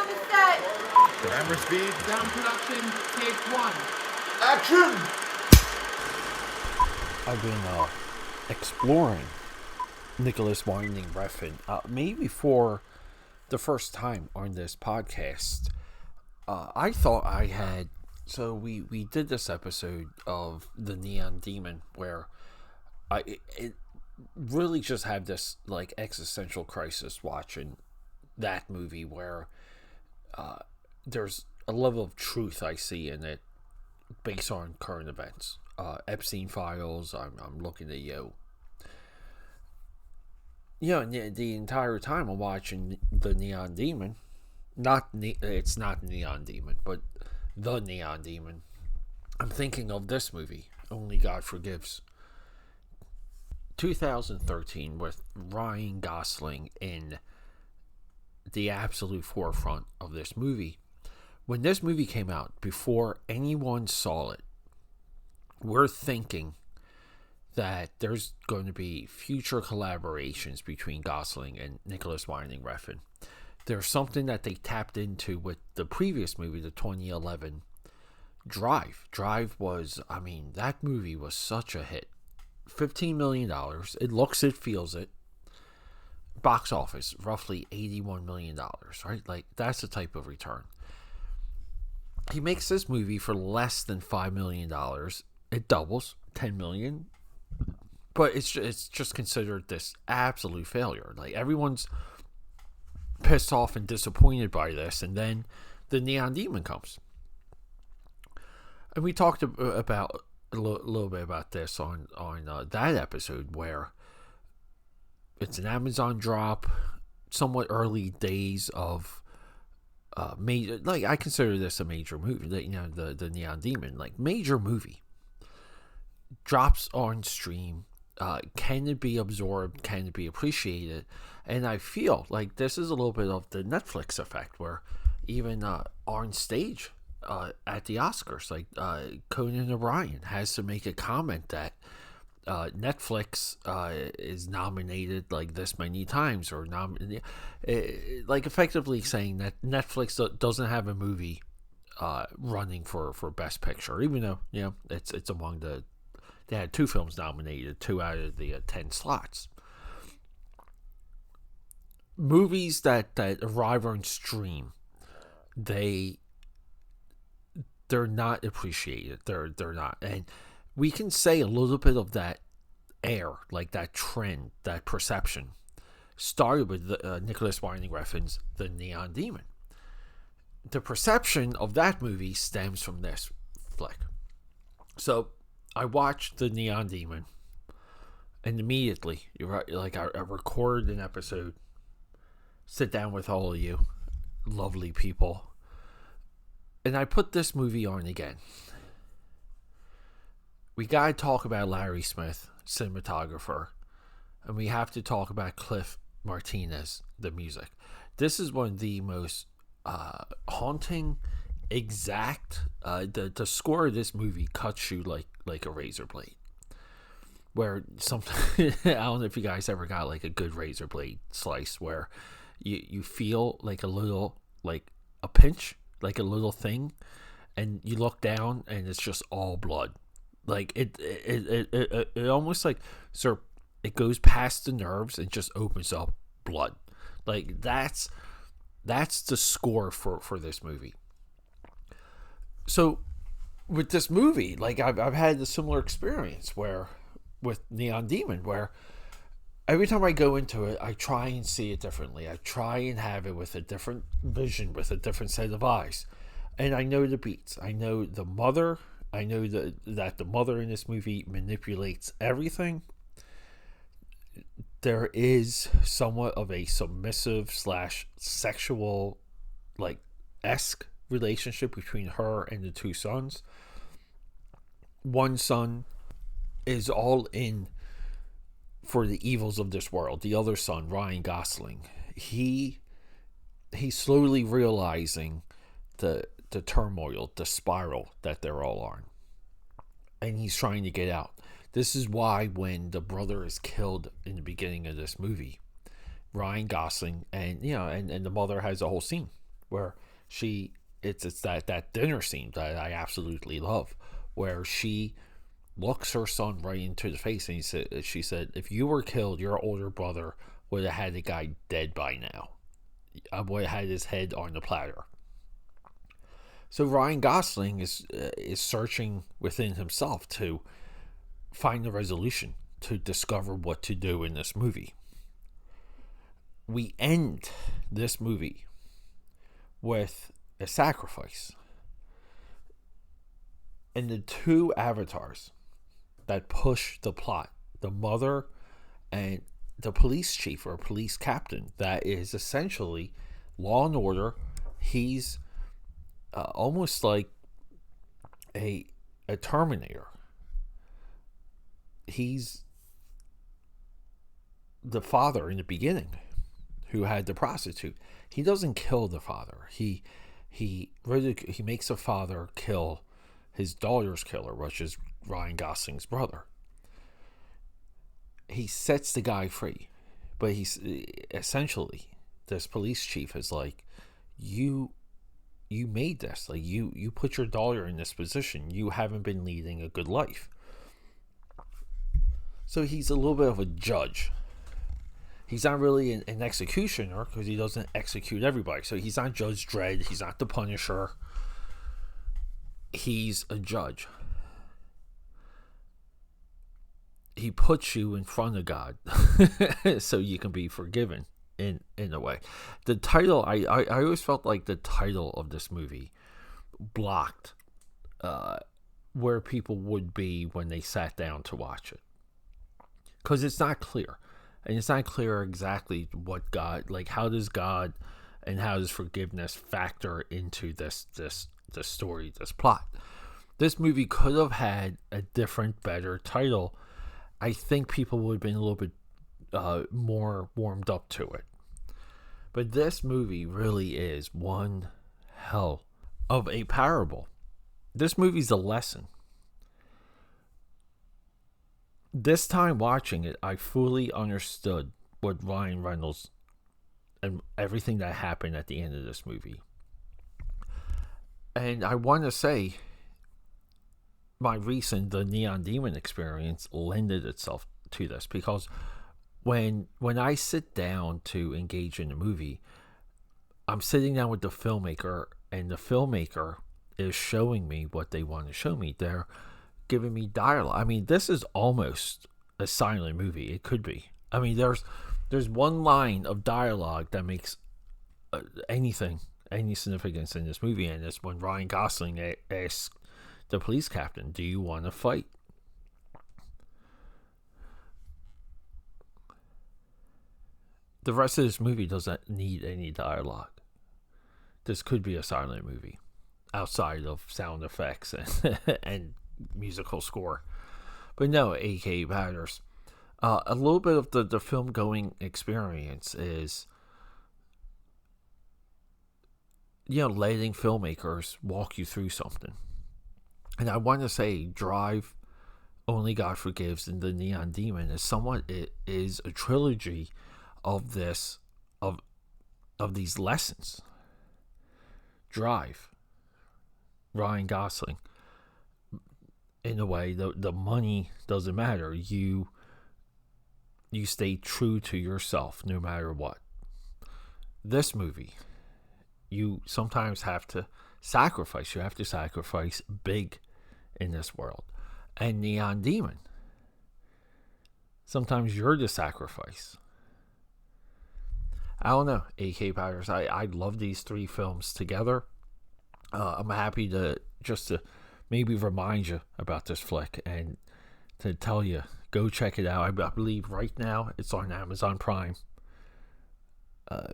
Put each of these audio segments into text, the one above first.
to set. Camera speed. Sound production, take one. Action! I've been exploring Nicholas Winding Refn maybe for the first time on this podcast. I thought I had... So we did this episode of The Neon Demon where it really just had this like existential crisis watching that movie where there's a level of truth I see in it based on current events. Epstein files, I'm looking at you. And the entire time I'm watching The Neon Demon, it's not Neon Demon, but The Neon Demon, I'm thinking of this movie, Only God Forgives. 2013 with Ryan Gosling in the absolute forefront of this movie. When this movie came out, before anyone saw it, we're thinking that there's going to be future collaborations between Gosling and Nicholas Winding Refn. There's something that they tapped into with the previous movie, the 2011 Drive. Drive was, that movie was such a hit. $15 million. It looks it, feels it. Box office, roughly $81 million, right? Like, that's the type of return. He makes this movie for less than $5 million. It doubles, $10 million. But it's just considered this absolute failure. Like, everyone's pissed off and disappointed by this, and then the Neon Demon comes. And we talked about a little bit about this on that episode where it's an Amazon drop, somewhat early days of major. Like, I consider this a major movie. The Neon Demon, like, major movie, drops on stream. Can it be absorbed? Can it be appreciated? And I feel like this is a little bit of the Netflix effect, where even on stage at the Oscars, like Conan O'Brien has to make a comment that Netflix is nominated like this many times, or like effectively saying that Netflix doesn't have a movie running for Best Picture, even though it's among the. They had 2 films nominated, 2 out of the 10 slots. Movies that arrive on stream, they're not appreciated. They're not, and we can say a little bit of that air, like that trend, that perception, started with Nicholas Winding Refn's The Neon Demon. The perception of that movie stems from this flick. So I watched The Neon Demon, and immediately, I record an episode, sit down with all of you, lovely people, and I put this movie on again. We gotta talk about Larry Smith, cinematographer, and we have to talk about Cliff Martinez, the music. This is one of the most haunting, exact. The score of this movie cuts you like a razor blade. Where sometimes I don't know if you guys ever got like a good razor blade slice where you feel like a little, like a pinch, like a little thing, and you look down and it's just all blood. Like it almost like it goes past the nerves and just opens up blood. Like that's the score for this movie. So with this movie, like I've had a similar experience where with Neon Demon, where every time I go into it, I try and see it differently. I try and have it with a different vision, with a different set of eyes. And I know the beats. I know the mother. I know that the mother in this movie manipulates everything. There is somewhat of a submissive / sexual esque relationship between her and the 2 sons. One son is all in for the evils of this world. The other son, Ryan Gosling, he's slowly realizing the turmoil, the spiral that they're all on, and he's trying to get out. This is why when the brother is killed in the beginning of this movie, Ryan Gosling and the mother has a whole scene where it's that dinner scene that I absolutely love, where she looks her son right into the face, and she said, if you were killed, your older brother would have had the guy dead by now. I would have had his head on the platter. So Ryan Gosling is searching within himself to find the resolution, to discover what to do in this movie. We end this movie with a sacrifice. And the two avatars that push the plot, the mother and the police chief or police captain, that is essentially law and order. He's almost like a Terminator. He's the father in the beginning who had the prostitute. He doesn't kill the father. He makes the father kill his daughter's killer, which is Ryan Gosling's brother. He sets the guy free, but he's essentially, this police chief is like, you made this, like you put your daughter in this position. You haven't been leading a good life. So he's a little bit of a judge. He's not really an executioner because he doesn't execute everybody. So he's not Judge Dredd. He's not the Punisher. He's a judge. He puts you in front of God so you can be forgiven in a way. The title, I always felt like the title of this movie blocked where people would be when they sat down to watch it. Because it's not clear. And it's not clear exactly what God, like how does God and how does forgiveness factor into this story, this plot. This movie could have had a different, better title. I think people would have been a little bit more warmed up to it. But this movie really is one hell of a parable. This movie's a lesson. This time watching it, I fully understood what Ryan Reynolds and everything that happened at the end of this movie. And I want to say the Neon Demon experience lended itself to this, because when I sit down to engage in a movie, I'm sitting down with the filmmaker, and the filmmaker is showing me what they want to show me. They're giving me dialogue. I mean, this is almost a silent movie. It could be. I mean, there's one line of dialogue that makes any significance in this movie, and it's when Ryan Gosling asks the police captain, "Do you want to fight?" The rest of this movie doesn't need any dialogue. This could be a silent movie outside of sound effects and musical score. But no, AKAPADers. A little bit of the film going experience is, letting filmmakers walk you through something. And I want to say Drive, Only God Forgives, and The Neon Demon is a trilogy of these lessons. Drive, Ryan Gosling. In a way, the money doesn't matter. You stay true to yourself no matter what. This movie, you sometimes have to sacrifice. You have to sacrifice big in this world. And Neon Demon, sometimes you're the sacrifice. I don't know, AKAPADers. I love these three films together. I'm happy to maybe remind you about this flick and to tell you, go check it out. I believe right now it's on Amazon Prime.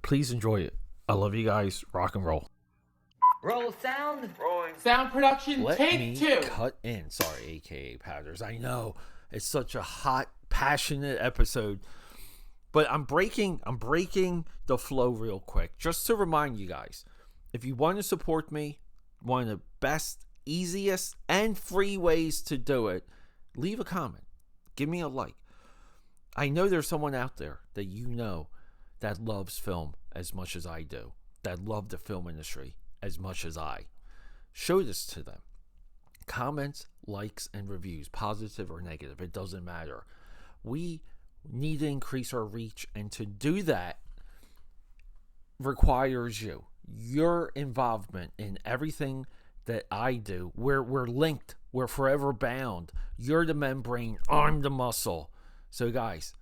Please enjoy it. I love you guys. Rock and roll. Roll sound. Rolling. Sound production, Let take me 2. cut in. Sorry, AKAPADers. I know it's such a hot, passionate episode, but I'm breaking the flow real quick just to remind you guys. If you want to support me, one of the best, easiest, and free ways to do it, leave a comment. Give me a like. I know there's someone out there that that loves film as much as I do, that love the film industry as much as I. Show this to them. Comments, likes, and reviews, positive or negative, it doesn't matter. We need to increase our reach, and to do that requires you. Your involvement in everything that I do. We're linked. We're forever bound. You're the membrane. I'm the muscle. So guys,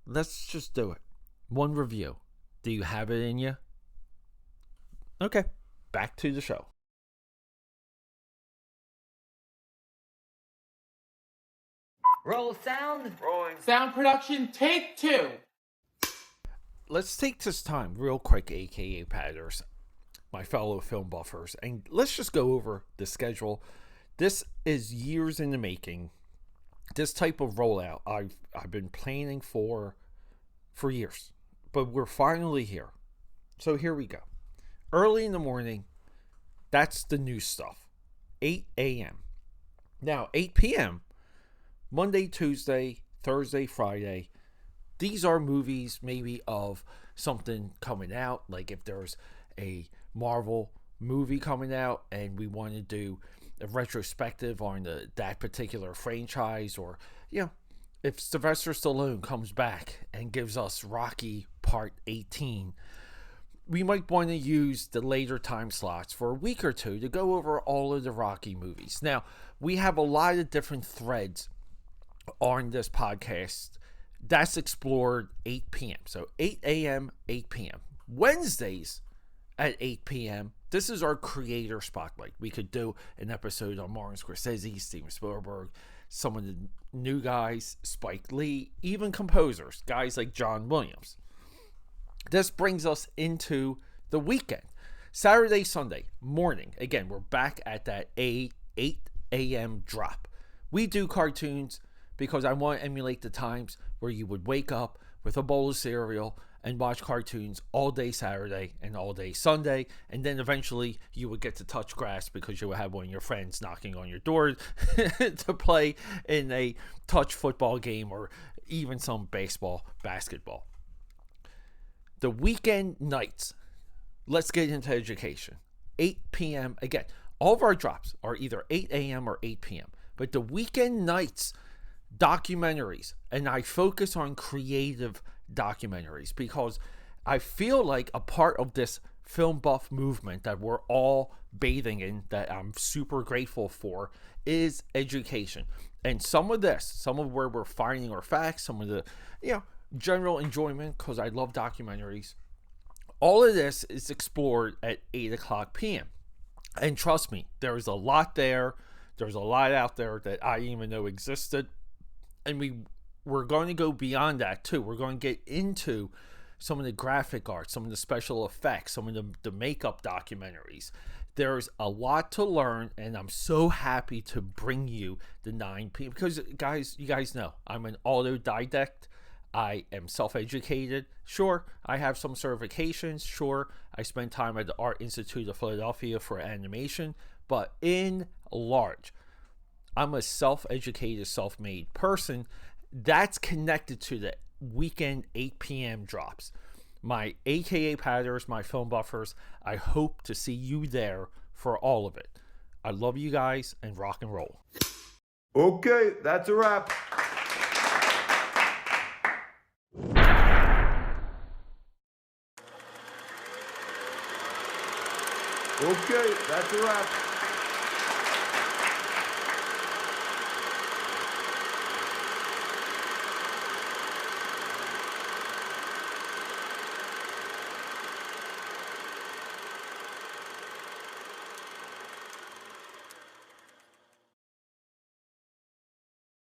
let's just do it. One review. Do you have it in you? Okay, back to the show. Roll sound. Rolling. Sound production, take 2. Let's take this time real quick, AKAPADers, my fellow film buffers, and let's just go over the schedule. This is years in the making. This type of rollout I've been planning for years, but we're finally here. So here we go. Early in the morning, that's the new stuff. 8 a.m. Now, 8 p.m., Monday, Tuesday, Thursday, Friday, these are movies maybe of something coming out. Like if there's a Marvel movie coming out and we want to do a retrospective on that particular franchise, or, you know, if Sylvester Stallone comes back and gives us Rocky Part 18, we might want to use the later time slots for a week or two to go over all of the Rocky movies. Now, we have a lot of different threads on this podcast that's explored 8 p.m. So 8 a.m., 8 p.m. Wednesdays at 8 p.m. This is our creator spotlight. We could do an episode on Martin Scorsese, Steven Spielberg, some of the new guys, Spike Lee, even composers, guys like John Williams. This brings us into the weekend. Saturday, Sunday morning. Again, we're back at that 8 a.m. drop. We do cartoons because I want to emulate the times where you would wake up with a bowl of cereal and watch cartoons all day Saturday and all day Sunday, and then eventually you would get to touch grass because you would have one of your friends knocking on your door to play in a touch football game or even some baseball, basketball. The weekend nights, let's get into education. 8 p.m. Again, all of our drops are either 8 a.m. or 8 p.m. But the weekend nights, documentaries, and I focus on creative documentaries because I feel like a part of this film buff movement that we're all bathing in, that I'm super grateful for, is education. And some of where we're finding our facts, some of the, general enjoyment, because I love documentaries, all of this is explored at 8 o'clock p.m. And trust me, there's a lot there. There's a lot out there that I didn't even know existed. And we're going to go beyond that too. We're going to get into some of the graphic art, some of the special effects, some of the makeup documentaries. There's a lot to learn, and I'm so happy to bring you the 9 p.m. because, guys, you guys know I'm an autodidact. I am self-educated. Sure, I have some certifications. Sure, I spent time at the Art Institute of Philadelphia for animation. But in large, I'm a self-educated, self-made person that's connected to the weekend 8 p.m. drops. My AKAPADers, my film buffers, I hope to see you there for all of it. I love you guys, and rock and roll. Okay, that's a wrap. Okay, that's a wrap.